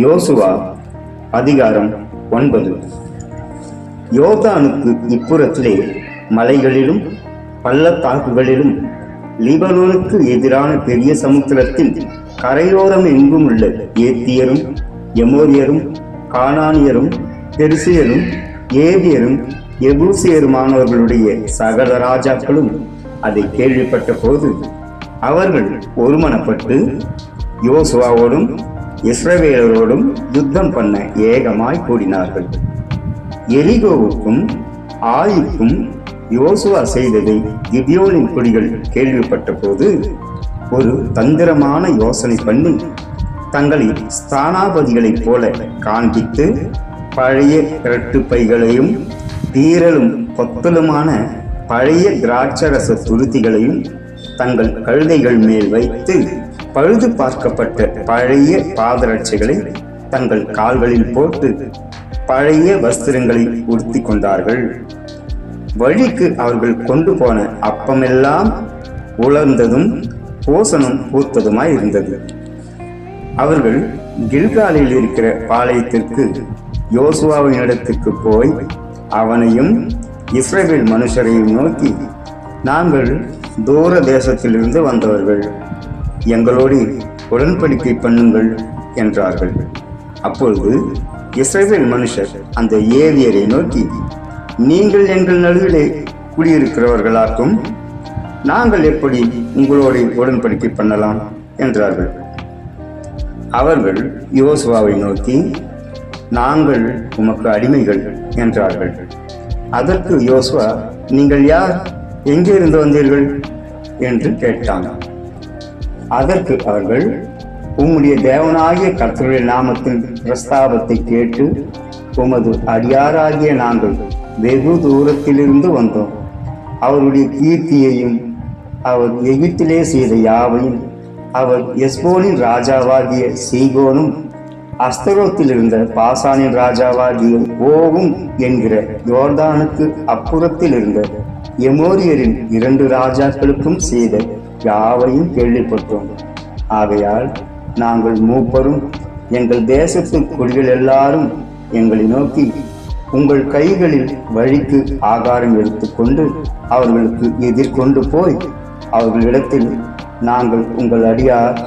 யோசுவா அதிகாரம் 9. யோர்தானுக்கு இப்புறத்திலே மலைகளிலும் பள்ளத்தாக்குகளிலும் லீபனோனுக்கு எதிரான பெரிய சமுத்திரத்தில் கரையோரம் எங்கும் உள்ள ஏத்தியரும் எமோரியரும் கானானியரும் பெருசியரும் ஏவியரும் எபூசியருமானவர்களுடைய சகல ராஜாக்களும் அதை கேள்விப்பட்ட போது அவர்கள் ஒருமனப்பட்டு யோசுவாவோடும் இஸ்ரவேலரோடும் யுத்தம் பண்ண ஏகமாய் கூடினார்கள். எரிகோவுக்கும் ஆயிக்கும் யோசுவா செய்ததை கிபியோனின் குடிகள் கேள்விப்பட்ட போது ஒரு தந்திரமான யோசனை பண்ணி தங்களை ஸ்தானாபதிகளைப் போல காண்பித்து பழைய இரட்டு பைகளையும் தீரலும் கொத்தலுமான பழைய திராட்சரச துருத்திகளையும் தங்கள் கழுதைகள் மேல் வைத்து பழுது பார்க்கப்பட்ட பழைய பாதரட்சைகளை தங்கள் கால்களில் போட்டு பழைய வஸ்திரங்களை உடுத்தி கொண்டார்கள். வழிக்கு அவர்கள் கொண்டு போன அப்பமெல்லாம் உலர்ந்ததும் போசனம் பூத்ததுமாய் இருந்தது. அவர்கள் கில்காலில் இருக்கிற பாளையத்திற்கு யோசுவாவின் இடத்துக்கு போய் அவனையும் இஸ்ரவேல் மனுஷரையும் நோக்கி, நாங்கள் தூர தேசத்திலிருந்து வந்தவர்கள், எங்களோடு உடன்படிக்கை பண்ணுங்கள் என்றார்கள். அப்பொழுது இஸ்ரவேல் மனுஷர் அந்த ஏவியரை நோக்கி, நீங்கள் எங்கள் நடுவிலே குடியிருக்கிறவர்களாக்கும் நாங்கள் எப்படி உங்களோடு உடன்படிக்கை பண்ணலாம் என்றார்கள். அவர்கள் யோசுவாவை நோக்கி, நாங்கள் உமக்கு அடிமைகள் என்றார்கள். அதற்கு யோசுவா, நீங்கள் யார், எங்கே இருந்து வந்தீர்கள் என்று கேட்டாங்க. அதற்கு அவர்கள், உம்முடைய தேவனாகிய கர்த்தருடைய நாமத்தின் பிரஸ்தாபத்தை கேட்டு உமது அடியாராகிய நாங்கள் வெகு தூரத்திலிருந்து வந்தோம். அவருடைய கீர்த்தியையும் அவர் எகிப்திலே செய்த யாவையும் அவர் எஸ்போனின் ராஜாவாகிய சீகோனும் அஸ்தரோத்தில் இருந்த பாசானின் ராஜாவாகிய ஓகும் என்கிற யோர்தானுக்கு அப்புறத்தில் இருந்த எமோரியரின் 2 ராஜாக்களுக்கும் செய்த யாவையும் கேள்விப்பட்டோம். ஆகையால் நாங்கள் மூப்பரும் எங்கள் தேசத்து குடிகள் எல்லாரும் எங்களை நோக்கி, உங்கள் கைகளில் வழிக்கு ஆகாரம் எடுத்துக்கொண்டு அவர்களுக்கு எதிர்கொண்டு போய் அவர்களிடத்தில், நாங்கள் உங்கள் அடியார்,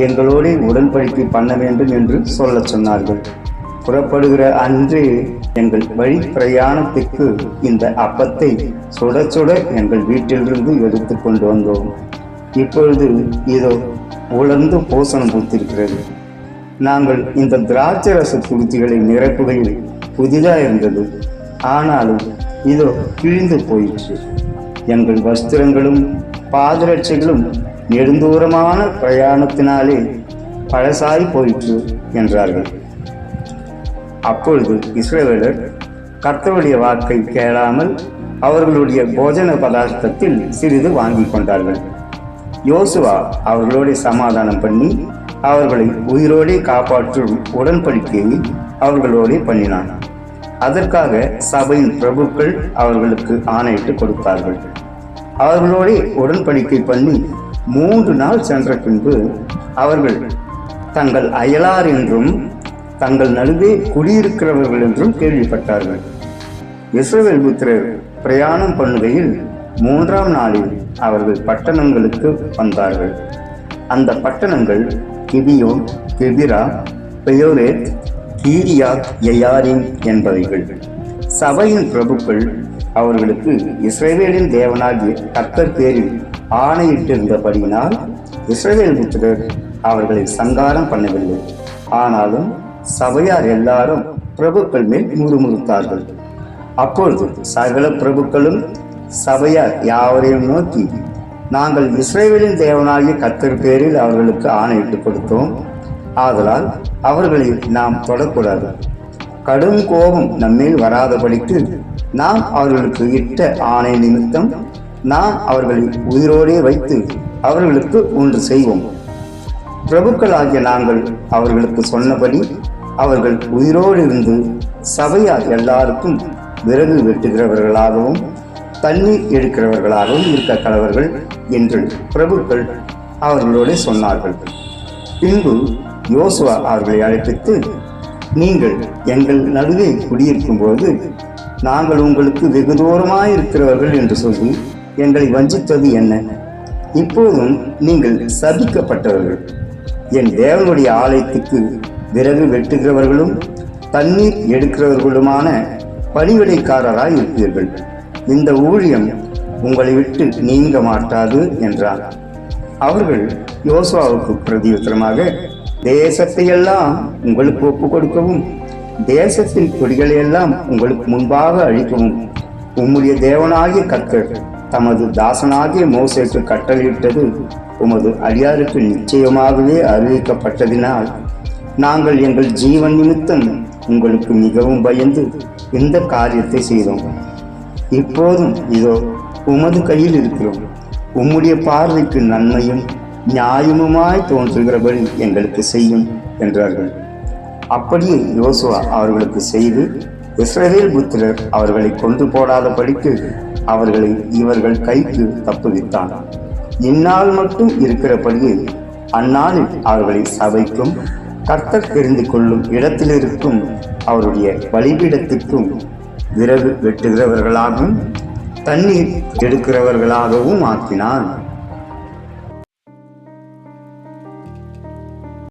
எங்களோட உடன்படிக்கை பண்ண வேண்டும் என்று சொல்ல சொன்னார்கள். புறப்படுகிற அன்றே எங்கள் வழி பிரயாணத்துக்கு இந்த அப்பத்தை சுட சுட எங்கள் வீட்டிலிருந்து எடுத்து கொண்டு வந்தோம். இப்பொழுது இதோ உலர்ந்து போசனம் பூத்திருக்கிறது. நாங்கள் இந்த திராட்சரச துருத்திகளை நிரப்புகையில் புதிதாக இருந்தது, ஆனாலும் இதோ கிழிந்து போயிற்று. எங்கள் வஸ்திரங்களும் பாதரட்சைகளும் நெடுந்தூரமான பிரயாணத்தினாலே பழசாய் போயிற்று என்றார்கள். அப்பொழுது இஸ்ரவேலர் கர்த்தருடைய வாக்கை கேளாமல் அவர்களுடைய போஜன பதார்த்தத்தில் சிறிது வாங்கி கொண்டார்கள். யோசுவா அவர்களோடு சமாதானம் பண்ணி அவர்களை உயிரோடு காப்பாற்றும் உடன்படிக்கையை அவர்களோடு பண்ணினான். அதற்காக சபையின் பிரபுக்கள் அவர்களுக்கு ஆணையிட்டு கொடுத்தார்கள். அவர்களோடு உடன்படிக்கை பண்ணி 3 நாள் சென்ற பின்பு அவர்கள் தங்கள் அயலார் என்றும் தங்கள் நடுவே குடியிருக்கிறவர்கள் என்றும் கேள்விப்பட்டார்கள். இஸ்ரவேல் புத்திரர் பிரயாணம் பண்ணுகையில் 3ஆம் நாளில் அவர்கள் பட்டணங்களுக்கு வந்தார்கள். அந்த பட்டணங்கள் கிபியோன், கெபிரா, பெயோரேத், கீரியாத் யயாரிம் என்பவைகள். சபையின் பிரபுக்கள் அவர்களுக்கு இஸ்ரவேலின் தேவனாகிய கர்த்தர் பேரில் ஆணையிட்டிருந்தபடியினால் இஸ்ரவேல் புத்திரர் அவர்களை சங்காரம் பண்ணவில்லை. ஆனாலும் சபையார் எல்லாரும் பிரபுக்கள் மேல் முறுமுறுத்தார்கள். அப்பொழுது சகல பிரபுக்களும் சபையார் யாவரையும் நோக்கி, நாங்கள் இஸ்ரவேலின் தேவனாகிய கர்த்தர் பேரில் அவர்களுக்கு ஆணையிட்டு கொடுத்தோம், ஆதலால் அவர்களை நாம் தொடக்கூடாது. கடும் கோபம் நம்மேல் வராதபடிக்கு நாம் அவர்களுக்கு இட்ட ஆணை நிமித்தம் நாம் அவர்களை உயிரோடே வைத்து அவர்களுக்கு ஒன்று செய்வோம். பிரபுக்களாகிய நாங்கள் அவர்களுக்கு சொன்னபடி அவர்கள் உயிரோடு இருந்து சபையார் எல்லாருக்கும் விறகு வெட்டுகிறவர்களாகவும் தண்ணீர் எடுக்கிறவர்களாகவும் இருக்க கடவர்கள் என்று பிரபுக்கள் அவர்களோடு சொன்னார்கள். பின்பு யோசுவா அவர்களை அழைப்பித்து, நீங்கள் எங்கள் நடுவே குடியிருக்கும் போது நாங்கள் உங்களுக்கு வெகு தூரமாயிருக்கிறவர்கள் என்று சொல்லி எங்களை வஞ்சித்தது என்ன? இப்போதும் நீங்கள் சபிக்கப்பட்டவர்கள். என் தேவனுடைய ஆலயத்துக்கு விறகு வெட்டுகிறவர்களும் தண்ணீர் எடுக்கிறவர்களுமான பணிவிடைக்காரராய் இருப்பீர்கள். இந்த ஊழியம் உங்களை விட்டு நீங்க மாட்டாது என்றார். அவர்கள் யோசுவாவுக்கு பிரதியுத்தரமாக, தேசத்தையெல்லாம் உங்களுக்கு ஒப்புக் கொடுக்கவும் தேசத்தின் கொடிகளையெல்லாம் உங்களுக்கு முன்பாக அழிக்கவும் உம்முடைய தேவனாகிய கர்த்தர் தமது தாசனாகிய மோசேக்கு கட்டளையிட்டது உமது அடியாருக்கு நிச்சயமாகவே அறிவிக்கப்பட்டதினால் நாங்கள் எங்கள் ஜீவன் நிமித்தம் உங்களுக்கு மிகவும் பயந்து இந்த காரியத்தை செய்தோம். இப்போதும் இதோ உமது கையில் இருக்கிறோம். உம்முடைய பார்வைக்கு நன்மையும் நியாயமுமாய் தோன்றுகிறபடி எங்களுக்கு செய்யும் என்றார்கள். அப்படியே யோசுவா அவர்களுக்கு செய்து இஸ்ரவேல் புத்திரர் அவர்களை கொன்று போடாதபடிக்கு அவர்களை இவர்கள் கைக்கு தப்புவித்தான். இந்நாள் மட்டும் இருக்கிறபடியே அந்நாளில் அவர்களை சபைக்கும் கர்த்தர் தெரிந்து கொள்ளும் இடத்திலிருக்கும் அவருடைய பலிபீடத்திற்கும் விறகு வெட்டுகிறவர்களாகவும் தண்ணீர் எடுக்கிறவர்களாகவும் ஆக்கினான்.